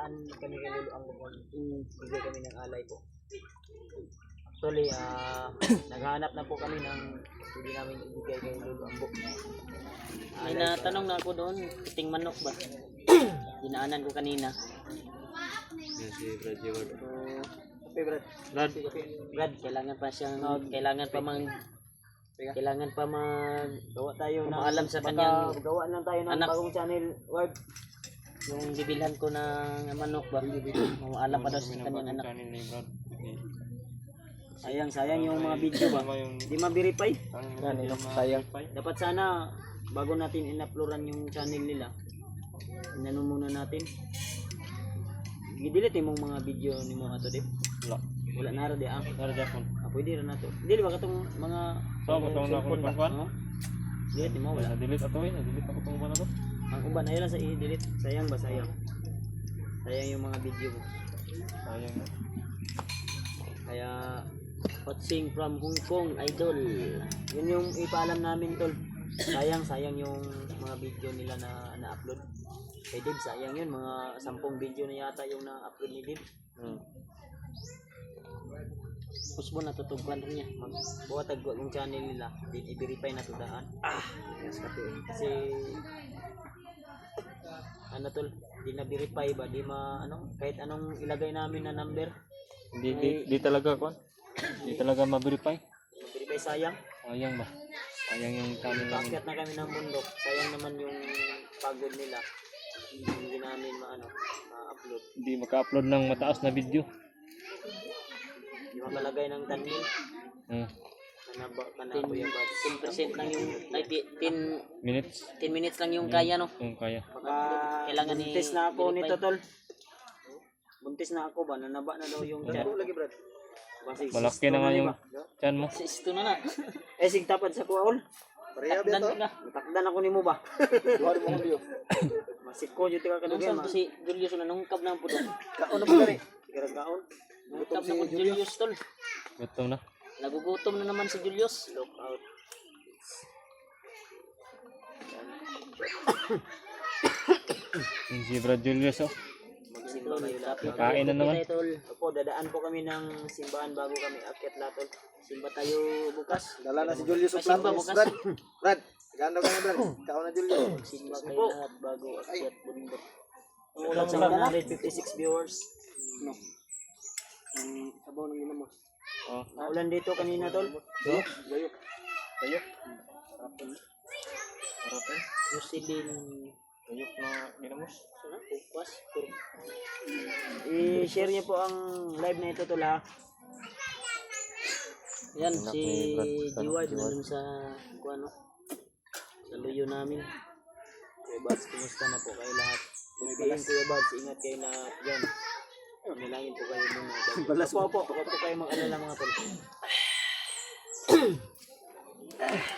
dadaan kami kay Lolo ang bigay kami ng alay po. Actually, naghahanap na po kami ng hindi namin ibigay kay Lolo Ambo. May natanong na ako doon, piting manok ba? Dinaanan ko kanina. Yan si Brad Jewel. Okay, Brad. Brad, kailangan pa siyang, kailangan pa Gawa tayo ng maalam sa kanyang gawa lang tayo ng anak. bagong channel. Word. yung bibilhan ko ng manok ba? Maalam pa daw sa kanyang anak. Channel ni Brad. Sayang yung mga video ba? Di ma-verify. Sayang. Dapat sana bago natin in-uploadan yung channel nila. Inano muna natin. I-delete mo mga video ni mo ato di. Wala na ra di ah. Para Japon. Pwede ra na to. Dili ba katong mga So, katong na akong pangkuan? Delete mo wala. Na-delete ato eh. Na-delete ako itong na to. Ang uban ayun lang sa i-delete. Sayang ba sayang? Sayang yung mga video mo. Sayang. Kaya Watching from Hong Kong, idol. yun yung ipaalam namin tol. Sayang yung mga video nila na na-upload. Kay Dib sayang yun, mga 10 video na yata yung na-upload ni Dib. Pusbo na tutugwan rin niya. Magbuhat yung channel nila, din i-verify na tudaan. Yes, kasi ano tol, di na verify ba, di kahit anong ilagay namin na number, Di talaga kuan. Di talaga ma-verify. verify sayang. Sayang ba? Sayang yung channel namin. Paakyat na kami ng bundok, sayang naman yung pagod nila. Hindi namin ma-upload. Hindi maka-upload ng mataas na video. Di makalagay ng thumbnail. Kana po yung 10% lang yung, 10 Minutes. minutes lang yung kaya no. Kung kaya. Kailangan ni buntis na ako verify. nito tol. Buntis na ako ba? Nanaba na daw yung tiyan. Lagi brad. Malaki na nga yung chan mo. Ito na na. Sig tapad sa kuwaol. Takdan ko na. Matakdan ako nimo ba? Duha mo ko Masiko jud ka Nung kadugay saan ma. si Julius na nungkab ng pudo. Kaon mo diri. Sigara kaon. Nungkab na po Julius tol. Gutom na. Nagugutom na naman si Julius. Look out. Yung si Brad Julius oh. Magsimba kayo lahat. Kain na naman. Opo, dadaan po kami ng simbahan bago kami akyat latol. Simba tayo bukas. Dala na si Julius sa Simba plato. bukas. Brad, ganda ka na Brad. Kaon na Julius. Simba kayo lahat bago akyat bundok. Ulan sa 156 viewers. No. Ang sabaw ng ginamos. Oh. Naulan dito kanina tol. Gayok. Gayok. Gayok. Yusilin. Gayok na ginamos. Bukas. I-share niyo po ang live na ito tol ha. Yan si Diwad nandun sa ano, sa luyo namin. Kuya Bats, kumusta na po kayo lahat? Balas Kuya Bats, ingat kayo lahat dyan. Nilangin po kayo muna. Balas po po. Huwag po kayo mag-alala mga tol.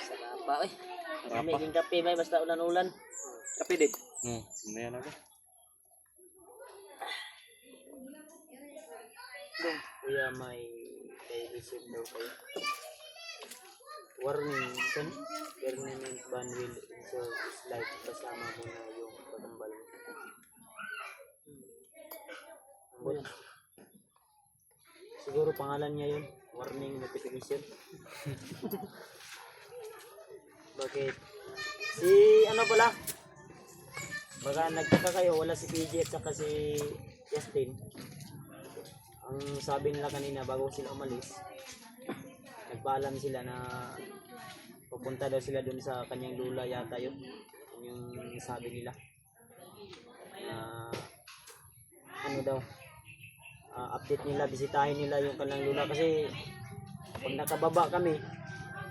Sarap pa eh. May ging kape ba basta ulan-ulan. Kape din. Mayan ako. Kuya may receive daw kayo. Warning, permanent ban will ensure his life. Kasama mo na yung patambal mo. Siguro pangalan niya yun. Warning notification. Bakit? Si ano pala? Baka nagtaka kayo, wala si PJ at saka si Justin. Ang sabi nila kanina bago sila umalis, nagpaalam sila na pupunta daw sila dun sa kanyang lula yata yun. Yun yung sabi nila. Ano daw, update nila, bisitahin nila yung kanilang lula kasi pag nakababa kami,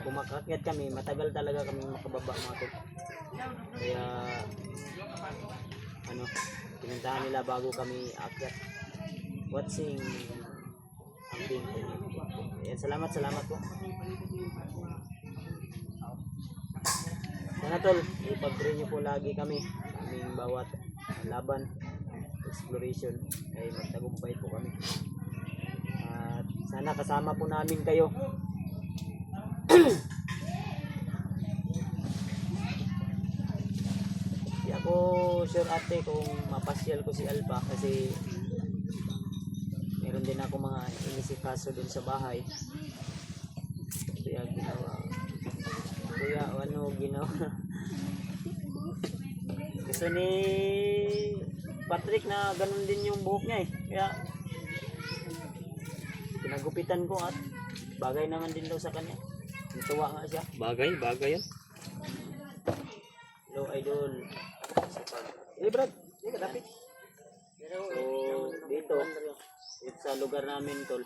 kumakakyat kami, matagal talaga kami makababa mga tol. Kaya ano, pinuntahan nila bago kami akyat. Watching ang bingo. Ayan, salamat po. Sana tol, ipag-pray niyo po lagi kami. Aming bawat laban, exploration ay magtagumpay po kami. At sana kasama po namin kayo. Di ako ko sure ate kung mapasyal ko si Alpha kasi meron din ako mga inisikaso dun sa bahay. Kaya ginawa. Kuya, ano ginawa? Gusto ni Patrick na ganun din yung buhok niya eh. Kaya pinagupitan ko at bagay naman din daw sa kanya. Natuwa nga siya. Bagay yan. Hello, idol. Brad. Hindi ka dapit. So, dito, sa lugar namin, tol.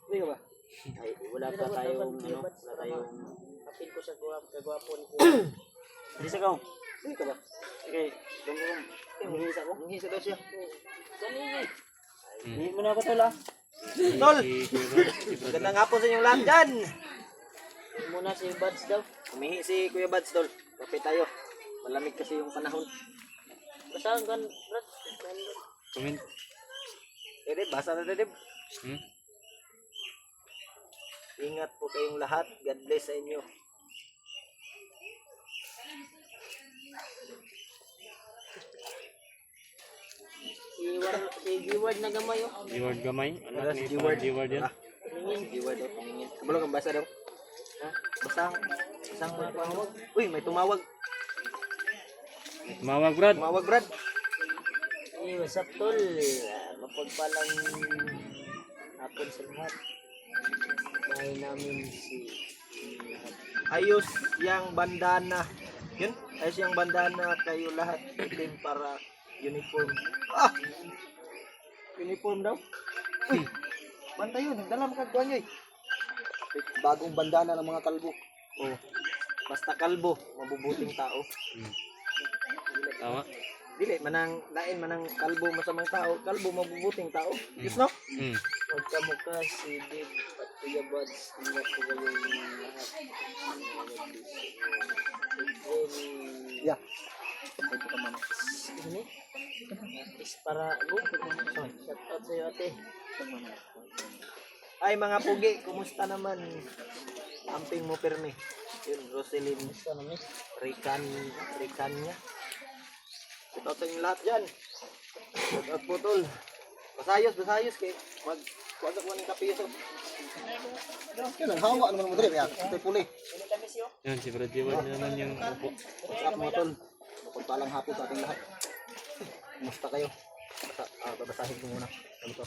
Hindi ka ba? Ay, wala pa tayong, wala tayong... Kapit ko sa kagwapon ko. Hindi sa gaw. Hindi ka ba? Okay, dong. Hingis ako. Hingis daw siya. Hindi mo na ako, tol ah. Tol! Gandang hapon sa inyong lahat dyan! Muna si Buds daw. Umihi si Kuya Bads, tol. Kape tayo. Malamig kasi yung panahon. Basta gan Brad. Comment. Dede, basa na Dede. Hmm? Ingat po kayong lahat. God bless sa inyo. Si Giward na gamay oh. G-word gamay. Anak ni G-word. G-word yan. G-word daw. Kabulong ang basa daw. Ha? Basang. Basang mo tumawag. Uy, may tumawag. Tumawag, Brad. Tumawag, Brad. Hey, what's up, tol? Mapagpalang hapon sa lahat. Bahay namin si... Ayos yang bandana. Yun? Ayos yang bandana kayo lahat. Itim para uniform. Ah! Uniform daw? Uy! Banda yun. Nagdala mo kagkuhan nyo eh. Bagong bandana ng mga kalbo. Oh. Basta kalbo, mabubuting tao. Tama. Dili, manang lain, manang kalbo masamang tao. Kalbo, mabubuting tao. Yes, no? Hmm. Magkamukha si Dave at Kuya Buds. Ingat po kayong lahat. Yeah. Ito ka man. Ini? Is para go. Shout out sa'yo, ate. Ay, mga pugi, kumusta naman? Amping mo perme. Yun, Roselyn. Gusto namin. Rican niya. Shout out sa inyo lahat dyan. Shout out po, tol. Basayos kay kuwag ako ng kapiso. Yan, ang hawa naman mo dali. Ito puli. Yan, si Brad G-word na naman yung upo. What's up mga tol? Mapunta lang hapon sa ating lahat. Kumusta kayo? Babasahin ko muna. Ano to?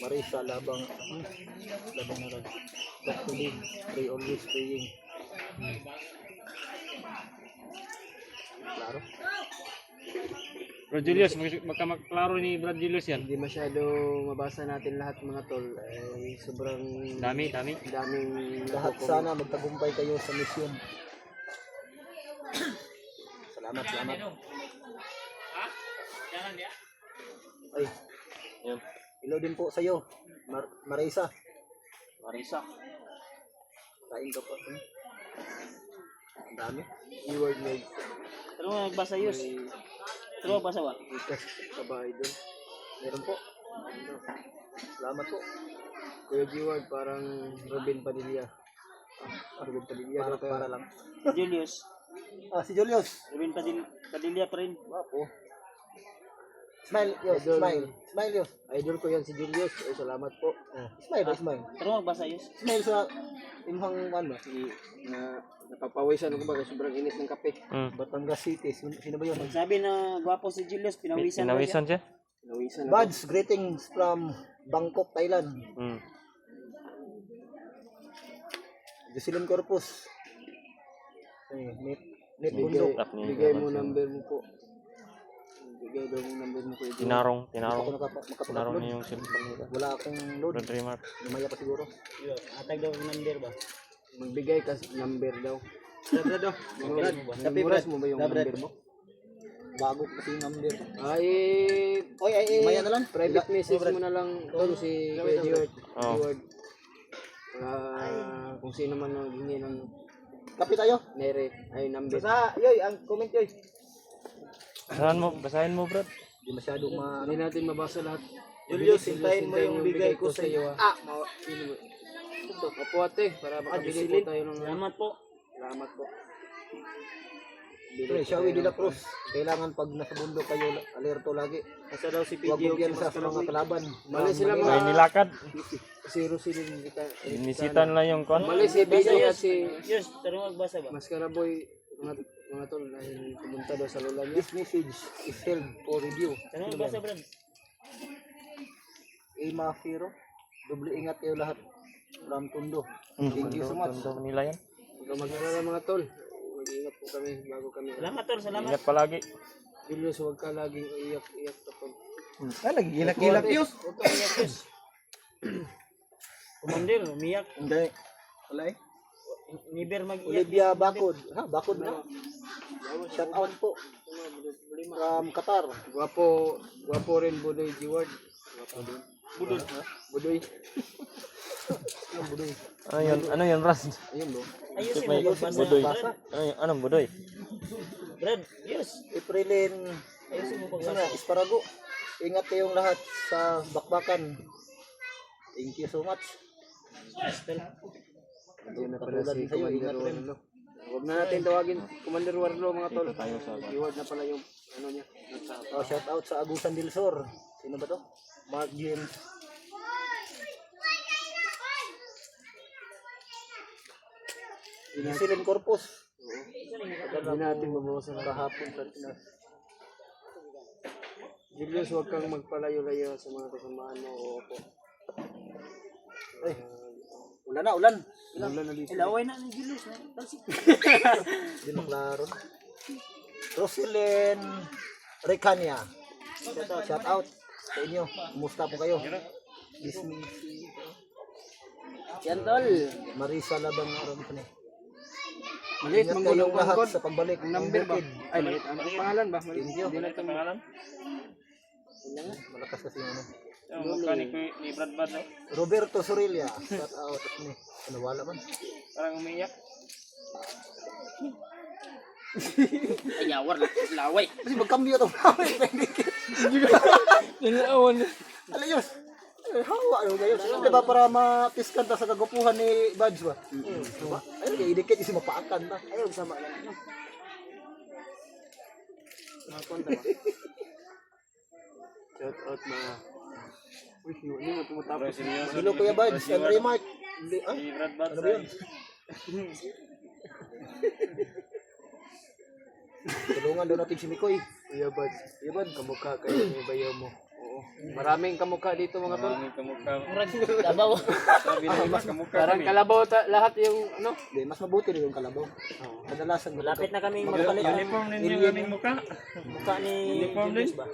Marisa labang na rin. Back to live. Pray always praying. Klaro? Brad Julius, magkamaklaro ni Brad Julius yan. Hindi masyado mabasa natin lahat mga tol. Ay sobrang Dami. daming lahat sana magtagumpay kayo sa misyon. Salamat. Ay. Yan. Hello din po sa iyo. Marisa. Kain ka po. Ang dami. Keyword made. Pero nga nagbasa yus. Pero basa wa. Ikas sa bahay doon. Meron po. Salamat po. Kuya Keyword parang Ruben Padilla. Ruben Padilla. Para lang. Julius. Si Julius. Ruben Padilla pa rin. Wapo. Smile, Yos. Smile, Yos. Idol ko yan si Julius. Ay, salamat po. Smile. Pero magbasa yus. Smile sa imhang ano, na napapawisan ko ba kasi sobrang init ng kape. Batangas City. Sino ba yun? Sabi na gwapo si Julius, pinawisan daw siya. Pinawisan siya? Pinawisan ako. Buds, greetings from Bangkok, Thailand. Jocelyn Corpus. Ay, net bundok. Bigay mo number mo po. Bigay daw yung number mo po. Tinarong Makapag-upload. niya yung cellphone nila. Wala akong load. Brad Remark. Namaya pa siguro. Atag daw ng number ba? Magbigay kasi number daw. Brad daw. Brad mo ba yung number mo? Bago kasi yung number. Ay, Namaya na lang. Private message mo na lang doon si Kuya George. Kung sino man naghingi ng kape tayo? Nere, ay number. Basta, ang comment yoy. Basahin mo, Brad. Hindi masyado hindi natin mabasa lahat. Julius, hintayin mo yung bigay ko sa iyo. Opo ate, para makabili po tayo ng... Salamat po. Salamat po. Pre, Shawi de la Cruz. Kailangan pag nasa bundok kayo, alerto lagi. Asa daw si Huwag PG bigyan sa mga kalaban. Mali sila Manila. mga May nilakad. zero sila kita. Inisitan lang yung kon. Mali si PG at si Yes, tarong magbasa ba? Mascara Boy mga tol dahil pumunta daw sa lola niya. This message is held for review. Tarong magbasa, Brad. Mafiro. Doble ingat kayo lahat. From Tondo. Thank you so much. Tundong nila yan. Huwag ka mag-alala mga tol. Mag-ingat po kami bago kami. Salamat, tol. Salamat. Ingat palagi. Julius, huwag ka laging iyak-iyak tol. Nagilak-ilak yun. Huwag ka umiyak, Diyos. Commander, umiyak. Hindi. Wala eh. Never mag-iyak. Olivia Bakod. Ha, Bakod na. Shout out po. From Qatar. Gwapo rin Budoy Jiward. Budoy. Ano yun, Ras? Ayun no. Ayusin mo May magbasa, budoy. Brad. Anong budoy? Brad, yes. Aprilin. Ayusin mo Ano pagbasa. na, Isparago. Ingat kayong lahat sa bakbakan. Thank you so much. Ayun na pala Patulad si sa'yo, Commander ingat rin. Warlo. Huwag na natin tawagin Commander Warlo mga tol. Jiward na pala yung ano niya. Oh, shout out sa Agusan del Sur. Sino ba to? Mark James. Isilin Corpus. Hindi natin mabawasan ang Kahapon sa Pinas. Julius, huwag kang magpalayo-layo sa mga kasamaan mo. Opo. Ay, ulan na, ulan. Ulan na dito. Ilaway na ni Julius. Talsik. Hindi maklaro. Roselyn Recania. Shout out sa inyo. Kumusta po kayo? Disney. Yan, tol. Marisa Labang Aron pa ni. Maliit, Ingat manggulong kayong lahat kangkon. sa pagbalik. Ang number ba? Bukid. Ay, maliit. Ang pangalan ba? Maliit. Thank you. Hindi natin pangalan. Malakas kasi yung ano. Mechanic ni Brad Bad. Roberto Sorilla. Shout out. Ano, wala man. Parang umiyak. Ay, yawar. Laway. Kasi magkambyo ito. Alam yun. Hawa ano kayo. Diba para matiskan ta sa kagupuhan ni Badge ba? Diba? Ayun kaya idikit isi mapaakan ta. Ayun sama yan. Shout out mga... Uy, hindi mo tumutapos. Hello Kuya Badge. Andre Mark. Hindi, ah? Si Brad Bad. Ano ba yun? Tulungan daw natin si Mikoy. Kuya Bad. Kuya Bad, kamukha kayo ng bayaw mo. Oo. Maraming kamukha dito mga tol. Maraming kamukha. Murag, tabaw. Sabi na mas kamukha Parang kami. kalabaw lahat yung ano. Hindi, mas mabuti rin yung kalabaw. Kadalasan Malapit na kaming magpalit ng Uniform ninyo Alien. aming mukha. mukha ni Uniform Julius din. ba?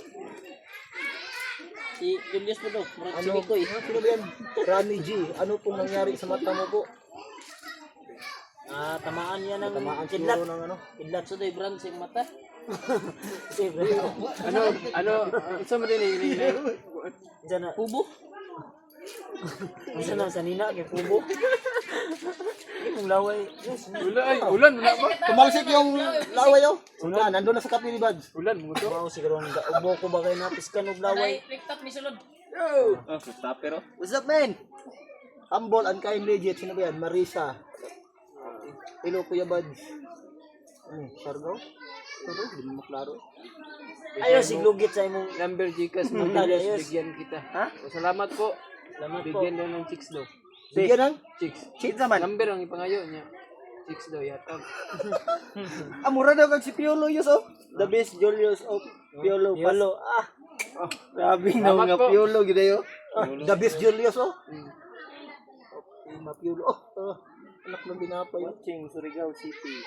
Si Julius po daw. Murag si Ano, Mikoy. sino ba yan? Rami G. Ano pong nangyari sa mata mo po? Tamaan yan ng Tamaan kidlat. siguro ng ano? Kidlat sa day brand sa mata. Isa mo din eh. Diyan na. Pubo? Isa na sa nina, kay Pubo. Yung laway. Yes. Ulan, wala ba? Tumalsik yung laway oh. Wala, nandun na sa kape ni Badge. Ulan, mo to. Wow, siguro ang ubo ko ba kayo napiskan og laway? Oh, stopper oh. What's up, man? Humble and kind legit. Sino ba yan? Marisa. Hello, Kuya Badge. Sargaw? Sargaw? Hindi mo maklaro. Ayaw, siglugit sa imong Number Gcash mo Ayos. Julius, bigyan kita. Ha? Salamat po. salamat po. Bigyan daw ng chicks daw. Bigyan ng? Chicks. Cheat naman. Number ang ipangayo niya. Chicks daw yata. Mura daw kag si Piolo Yus oh. The best Julius of Piolo. Yolo. Grabe na mga Piolo gidayo. The best Julius oh. Okay, Mapiolo. Anak ng binapay. Watching Surigao City.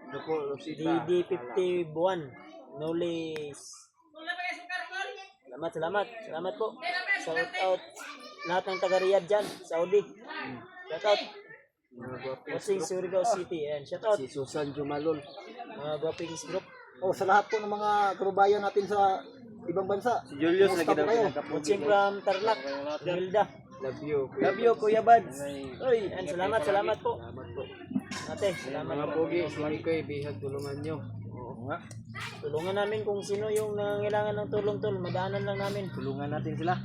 Ano po, Rosita. DD51. Knowledge. Salamat po. Shout out lahat ng taga Riyadh dyan, Saudi. Shout out. Watching Surigao City. And shout out Si Susan Jumalol. mga Guapings Group. Oh, sa lahat po ng mga karubayan natin sa ibang bansa. Si Julius lagi daw Watching from Tarlac. Hilda. Love you. Love you, Kuya Bads. Uy, and salamat po. Ate, salamat Mga po. pogi, si Mikoy, bihag tulungan nyo. Tulungan namin kung sino yung nangangailangan ng tulong tol. Madaanan lang namin. Tulungan natin sila.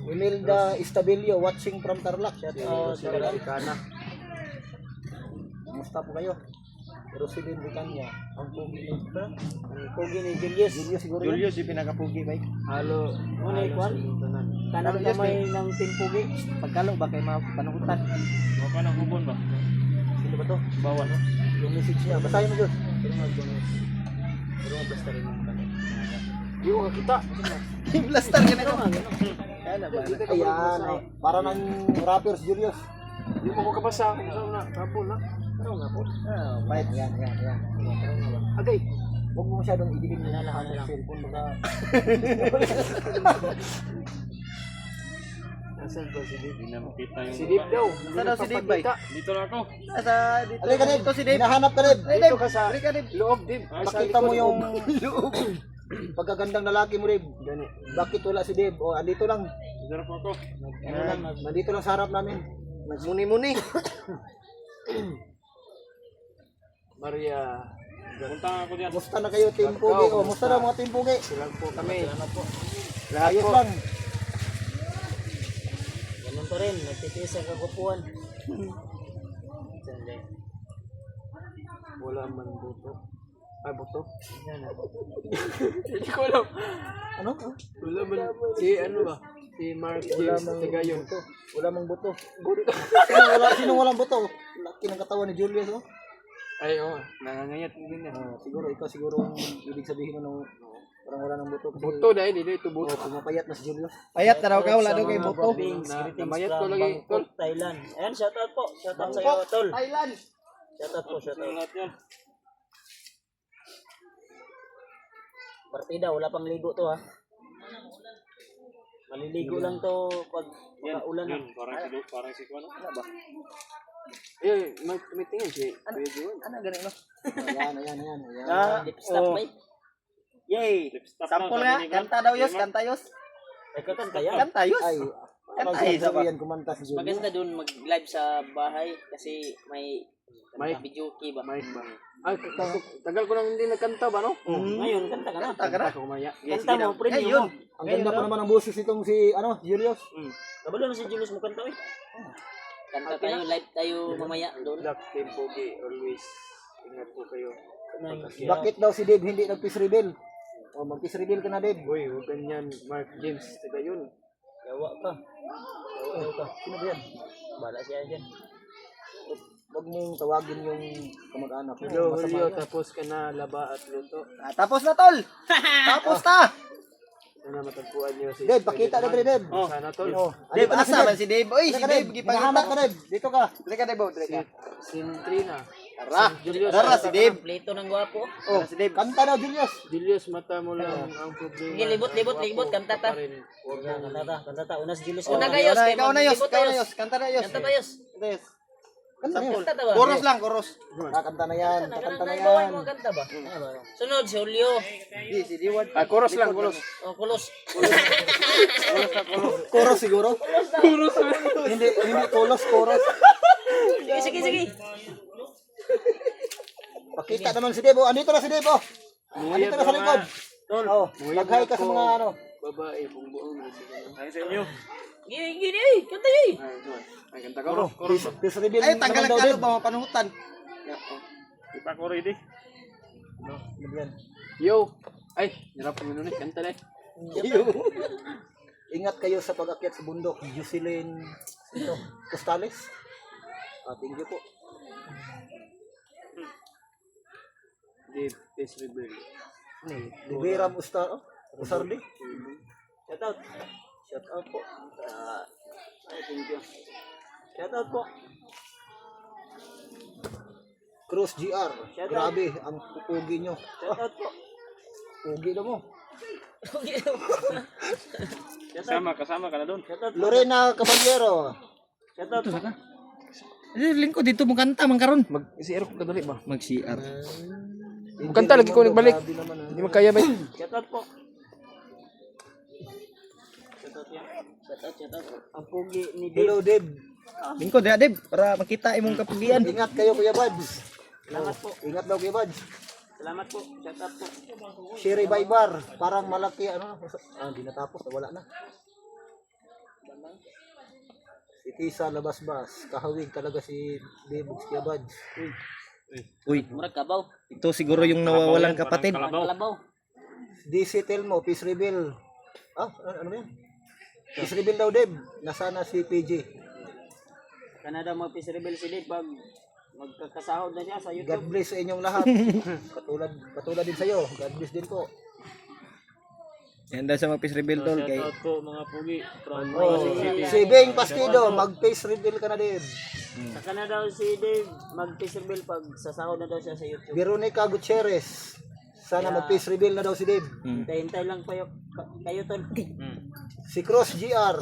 Imelda Estabilio watching from Tarlac. Shout out. Amerikana. kamusta po kayo? Pero si Din Vicanya, ang pugi ni Pogi ni Julius. Julius siguro yun. Julius yung pinakapugi ba? Halo. Ano yung kwan? Kanang Ano, gamay ng Team Pogi. Pagkalo ba kay panukutan? Mga pa ng hubon ba? Sino ba to? Bawal. Yung message niya. Basahin mo doon. Pero mabasta rin yung kami. Di ko kita. Blaster ka na ito. Ayan. Para ng rappers, Julius. Di mo ko kabasa. Saan na? Kapon na. Ano nga po? Bait. Yan. Agay. Huwag mo masyadong idilim na lahat ng cellphone. Baka Nasaan ba si Dave? Hindi na makita yung Si Dave daw. Saan daw si Dave, bay? Dito na ako. nasa dito. Alay ka, Dave. Si Dave. Hinahanap ka, Dave. Dito ka sa loob, Dave. Ay, sa Pakita mo likod. yung pagkagandang lalaki mo, Dave. Gani. Bakit wala si Dave? O, andito lang. Dito na po ako. Nandito lang sa harap namin. Nagmuni-muni. Maria. Punta nga ako dyan. Musta na kayo, Team Pugi? O, musta na mga Team Pugi? Silang po kami. Ayos lang. Ganun pa rin. Nagtitiis ang kagupuan. Sandali. Wala man buto. Ay, buto? Yan. Hindi ko alam. Ano? Wala man. Si ano ba? Si Mark James Tigayon. Wala mang buto. Buto. Sino walang buto? Laki ng katawan ni Julius, oh. Ay, oo. Nangangayat din na. Siguro, ikaw siguro ang ibig sabihin mo parang wala ng buto. Kasi, Buto dahil, hindi ito buto. pumapayat na si Julius. Payat na raw ka, wala Sa daw kay mga buto. Greetings Namayat ko from lagi, Bangkok, Thailand. Ayan, shoutout po. Shoutout sa iyo, tol. Thailand! Shoutout po, shoutout. Lahat yan. Partida, wala pang ligo to ha. Maliligo lang to pag ulan na. Yun, parang si Kuano. Eh, may tingin si Kuya Juan. Ano ganun no? Ayan. Lipstick ba? Yay! Lipstick Sample na, nga, sabi ni kanta Mark. daw yos, kanta yos. Ay, kakanta yan. Kanta yos. Ay, Ay, isa pa. yan kumanta si Julius. Maganda dun mag-live sa bahay kasi may Mike. video key ba? Mike ba? Ay, tagal ko nang hindi nagkanta ba, no? Ngayon, kanta ka na. Kanta ka na. Ako kumaya. Kanta mo, pre, Ay, mo. yun. Ang ganda pa naman ng boses itong si, Julius. Kabalo na si Julius mo kanta eh. Kanta tayo, live tayo mamaya doon. Black Team Pogi, always. Ingat po kayo. Bakit daw si Dave hindi nag-peace reveal? O, mag-peace reveal ka na, Dave. Uy, huwag ganyan. Mark James, taga yun. Yawa ka. Yawa ka. Sino ba yan? Bala siya dyan. Huwag mong tawagin yung kamag-anak. Hello, Masama Julio, yun. tapos ka na laba at luto. Tapos na tol. Tapos na. Sana matagpuan niyo si Dave, pakita na, Dave. Sana tol. Dave, asa man si Dave? Oy, si Dave, Dave hinahanap gipangita. ka, Dave. Dito ka. Dili ka Dave, dili ka. Sintrina. Tara. Julius. Tara si Dave. Pleto ng gwapo. Oh, si Dave. Kanta daw, Julius. Julius, mata mo lang ang problema. Sige, libot, kanta ta. Huwag Yan, kanta ta. Una si Julius. Oh, Una gayos. ikaw na yos, ikaw na yos. Kanta na yos. Kanta ba yos? Yes. Kanta na yan. Kanta ta ba? Chorus lang, chorus. Kanta na yan. Kakanta na Bawal yan. mo kanta ba? Sunod, si Julio. Di si Diwad. Ah, chorus lang, chorus. O, kulos. Chorus siguro. Chorus. Hindi chorus, chorus. Sige. Pakita naman si Dave. Oh, andito na si Dave. Oh. Andito na sa likod. Tol, Oh, nag-hi ka sa mga ano. babae, buong Ay sa inyo. Gini, kanta yun. Ay, kanta ka. Peace reveal. Ay, tanggal ang naman daw, kalo Dave. ba mapanuhutan. Di pa ako ready. Yo! Ay, hirap mo nun eh. Kanta na eh. Ingat kayo sa pag-akyat sa bundok. Jocelyn Costales. Thank you po. Dave, please reveal. Liberam Usardi. Shout out. Shout out po. Thank you. Shout out po. Cruz GR. Grabe, ang pupugi nyo. Shout out po. Pugi na mo. Kasama ka na doon. Lorena Caballero. Shout out po. Lingkod dito mo kanta man karon. Mag-CR ko kadali ba? Mag-CR. Kanta lagi ko nagbalik. Hindi mo kaya ba? Shout out po. Shout out. Ang pugi ni Dave. Hello, Dave. Lingkod ya, Dave, para makita imong kapugian. Ingat kayo, Kuya Buds. Salamat po. Ingat daw, Kuya Buds. Salamat po. Shout out po. Sherry Baybar. Parang malaki, hindi natapos. Wala na. Si Tisa Labasbas. Kahawig talaga si Dave Kuya Buds. Uy, Murag kabaw. ito siguro yung nawawalang Parang kapatid. kalabaw. Kalabaw. DC Telmo, peace reveal. Ano ba yan? Peace reveal daw, Deb. Nasana si PG. Kanada mag-peace reveal si Dave pag magkakasahod na siya sa God YouTube. bless sa inyong lahat. Katulad din sa'yo. God bless din po. Yan daw sa mag-peace reveal tol Shout kay out po mga pugi from Oh, Quezon City. si Beng Pastido, mag-face reveal ka na, Deb. Sa Canada si Dave mag-peace reveal pag sasahod na daw siya sa YouTube. Veronica Gutierrez. Sana mag-face reveal na daw si Deb. Hintay-hintay lang kayo tol. Si Cross GR.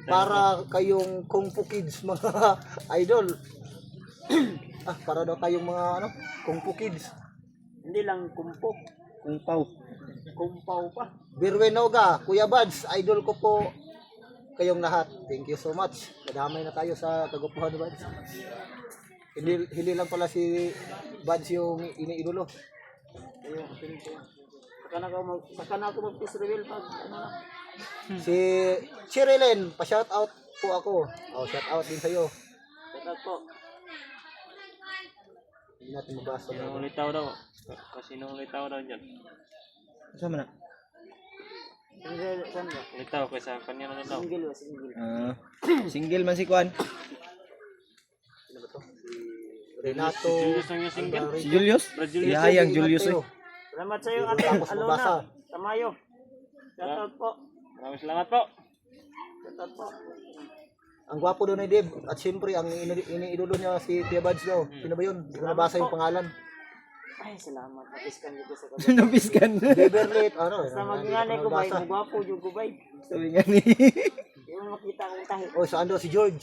Para kayong Kung Fu Kids mga idol. Para daw kayong mga Kung Fu Kids. Hindi lang kumpo. kung pau. Kumpaw pa. Birwenoga, Kuya Bads, idol ko po kayong lahat. Thank you so much. Nadamay na tayo sa kagupuhan ni Bads. Hindi lang pala si Bads yung iniidolo. Ayun, saka na ako mag-peace reveal pag ano na. Si Chirilyn, pa-shout out po ako. Shout out din sa'yo. Shout out po. Hindi natin mabasa na. Sinong ulitaw daw. Kasi nung ulitaw daw dyan. Sama na. Single, saan ba? Ulitaw kaysa kanya na daw. Single ba? Single. Single man si Kwan. Sino ba to? Si Renato. Julius lang yung single. Si Julius. Brad Julius. Ihayang Ingat Julius kayo. Salamat sa iyo, Ate Tapos mabasa. Alona. Tamayo. Shout out po. Maraming salamat po. Shout out po. Ang gwapo doon ni Deb. At siyempre, ang iniidolo niya si Tia Bads daw. Sino ba yun? Hindi ko nabasa yung pangalan. Ay, salamat. Napiskan dito sa kabila. Napiskan. Beverly, Basta mag-inganay ko ba? Magwapo yung gubay. Sabi nga ni Hindi mo makita kung tahi. Saan daw si George?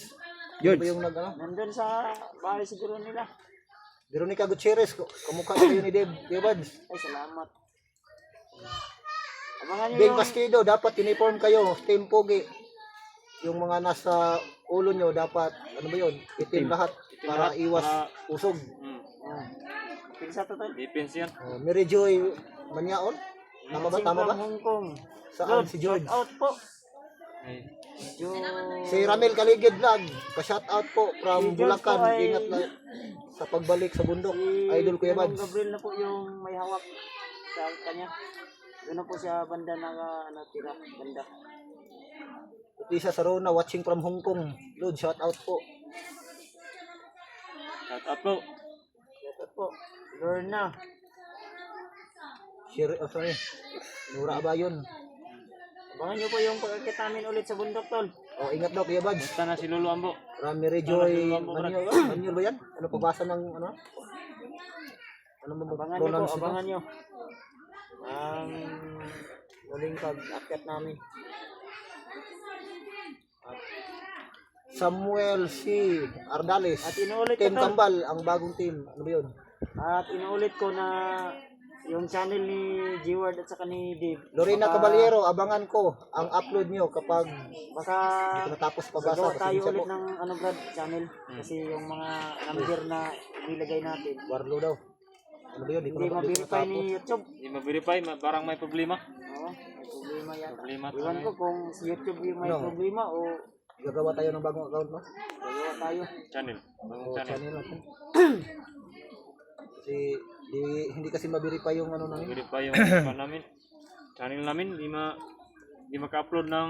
George. Sino ba yung Nandun sa bahay siguro nila. Veronica Gutierrez, kamukha kayo ni Deb. Tia Bads. Ay, salamat. Abangan nyo Beng yung... Pastido, dapat uniform kayo. Team Pogi. Yung mga nasa ulo nyo, dapat, ano ba yun? Itim lahat. Para iwas usog. Pinsa to tol. Defense yan. Mary Joy Manyaon. Tama ba? Tama ba? Hong Kong. Saan si George? Out po. Ay. Si Ramel Caligid Vlog. Pa-shout out po from Si George Bulacan. po ay- Ingat na sa pagbalik sa bundok. Idol Kuya Manong Bads. Gabriel na po yung may hawak sa kanya. Doon na po siya banda tira. Banda. Lisa Sarona watching from Hong Kong. Lord, shout out po. Shout out po. Shout out po. Lorna. Sorry. Nura Abayon. Abangan nyo po yung pagkakit namin ulit sa bundok tol. Ingat daw Kuya Bads. Basta na si Lolo Ambo. Mary Joy Manyaon ba yan? Ano pabasa ng ano? Ano mo Abangan nyo po. Abangan nyo. Ang muling pag-akyat namin. Samuel C. Ardales. At inuulit ko Team tol. Kambal, ang bagong team. Ano ba yun? At inuulit ko na yung channel ni G-Word at saka ni Dave. Lorena Baka- Caballero, abangan ko ang upload nyo kapag Baka hindi ko natapos pabasa. gagawa tayo Pasensya ulit po. ng Brad channel. Kasi yung mga number na ilagay natin. Warlo daw. Ano ba yun? Hindi ma-verify ni YouTube. Hindi ma-verify. Parang may problema. Oo, may problema yata. Problema Iwan ko kung si YouTube yung may No. problema o Gagawa tayo ng bagong account, no? gagawa tayo. Channel. Bagong O channel. channel natin. Kasi hindi kasi ma-verify yung ano namin. Verify yung channel namin. Channel namin. Di maka-upload ng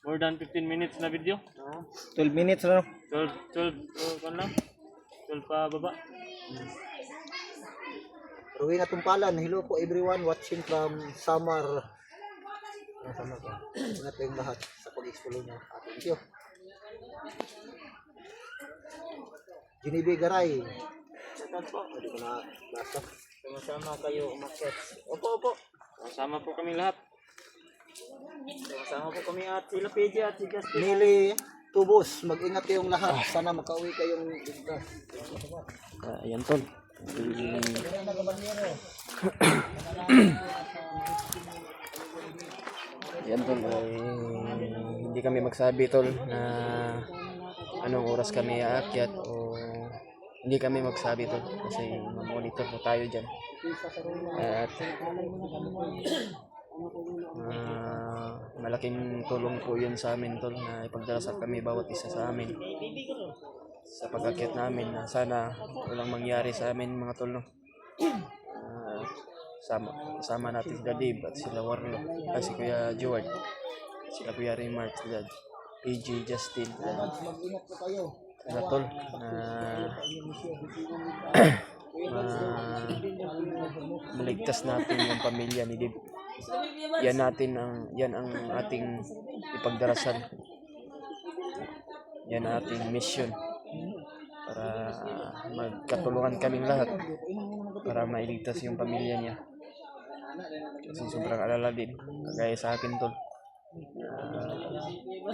more than 15 minutes na video. Oo. 12 minutes na. 12 kan lang. 12 pa baba. Rowena Tumpalan, hello po everyone watching from Samar. Samar ko. Ingat kayong lahat sa pag-explore nyo. Thank you. Ginibe Garay. Shout out po. Hindi ko na basta. Sama-sama kayo umakyat. Opo. Kasama po kami lahat. Sama po kami at sila PJ at si Justin. Mili Tubos, mag-ingat kayong lahat. Sana makauwi kayong ligtas. Ayan tol. Yan tol, hindi kami magsabi tol na anong oras kami aakyat o hindi kami magsabi tol kasi monitor po tayo dyan. At malaking tulong po yun sa amin tol na ipagdarasal kami bawat isa sa amin sa pag-akyat namin na sana walang mangyari sa amin mga tol, no. Ah, sama natin sila Dave at sila Warlo, si Kuya George, sila Kuya Remark, sila PG, Justin, sila tol na maligtas natin yung pamilya ni Dave. Yan ang ating ipagdarasal. Yan ang ating mission para magkatulungan kaming lahat para mailigtas yung pamilya niya. Kasi sobrang alala din, kagaya sa akin tol.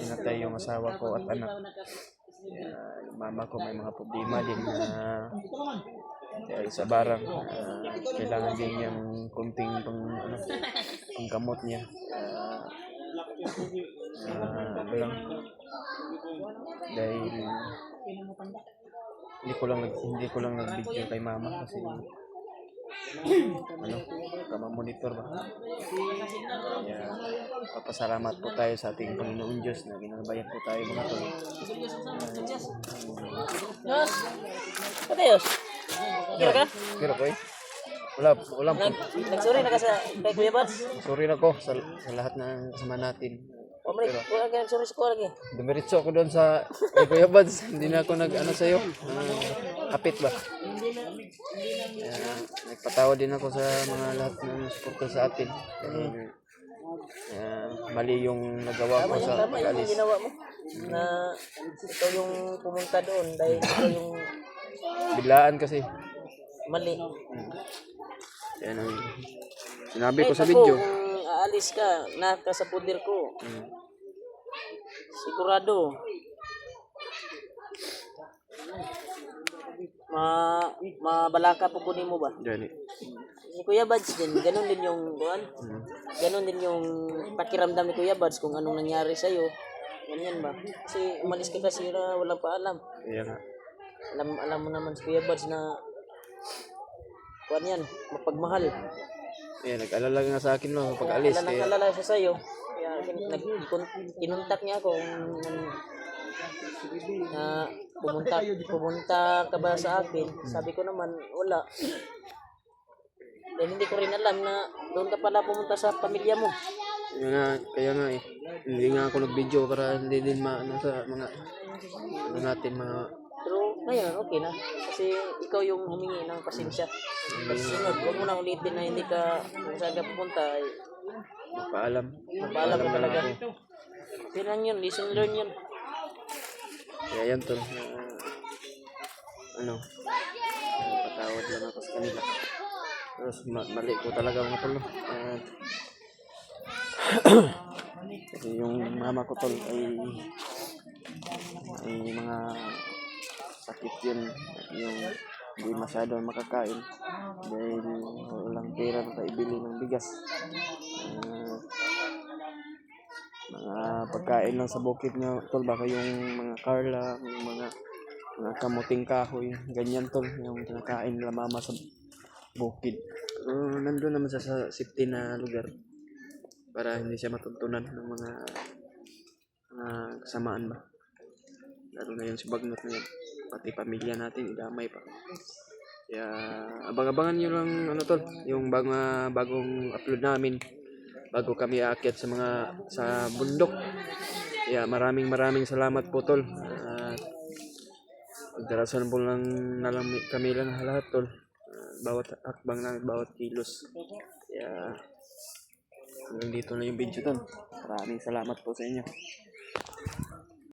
Pinatay yung asawa ko at anak. Yung mama ko may mga problema din na dahil sa barang, kailangan din yung kunting panggamot niya. Ano lang, dahil hindi ko lang nag-video kay mama kasi monitor ba. Kaya papasalamat po tayo sa ating Panginoon Diyos na ginabayan po tayo mga tol. Yos. Patayos. Kira ka? Pero ko wala po. Nagsuri na ka sa kay Kuya Bads. Sorry na ko sa lahat ng kasama natin. Pamalik, wala ka nagsuri sa kuha lagi. Dumiretso ako doon sa kay Kuya Bads. Hindi na ako nag-ano sa'yo. Kapit ba? Nagpatawa din ako sa mga lahat ng suporta sa atin. Mali yung nagawa ko sa Tama yung pag-alis. ginawa mo. Na ikaw yung pumunta doon dahil ikaw yung Biglaan kasi. mali. Yan ang sinabi ko Kahit sa ako, video. kung aalis ka, naka sa puder ko. Sigurado. Mabalaka po kunin mo ba? Gani. Ni Kuya Bads din, ganun din yung kuan. Ganun din yung pakiramdam ni Kuya Bads kung anong nangyari sa iyo. Ganyan ba? Kasi umalis ka kasi na walang paalam. Kaya nga. Alam mo naman si Kuya Bads na kuan yan, mapagmahal. Ayan, nag-alala nga sa akin no, pag-alis. Alala ng Kaya, alala siya sa iyo. Kaya kinuntak niya ako na pumunta ka ba sa akin? Sabi ko naman, wala. Dahil hindi ko rin alam na doon ka pala pumunta sa pamilya mo. kaya nga eh. Hindi nga ako nag-video para hindi din maano sa mga natin mga Pero ngayon, okay na. Kasi ikaw yung humingi ng pasensya. Kasunod, huwag mo nang ulitin na hindi ka kung saan ka pupunta. Ay, paalam. mapaalam ka na talaga. ako. Okay lang yun, lesson learned yun. Kaya yan tol. Patawad lang ako sa kanila. Tapos mali ko talaga mga tol. Kasi yung mama ko tol ay mga sakit yun. Yung hindi masyado makakain dahil walang pera na ibili ng bigas. Mga pagkain lang sa bukid nga tol, baka yung mga Carla, yung mga kamuting kahoy, ganyan tol, yung kinakain nila mama sa bukid. Pero nandun naman sa safety na lugar para hindi siya matuntunan ng mga kasamaan ba. Lalo na yung si Bagnot na yan, pati pamilya natin idamay pa. Kaya abang-abangan nyo lang tol, yung bagong upload namin bago kami aakyat sa bundok. Kaya maraming salamat po tol. Pagdarasal po lang na lang kami lang lahat tol. Bawat hakbang namin, bawat kilos. Kaya hanggang dito na yung video tol. Maraming salamat po sa inyo.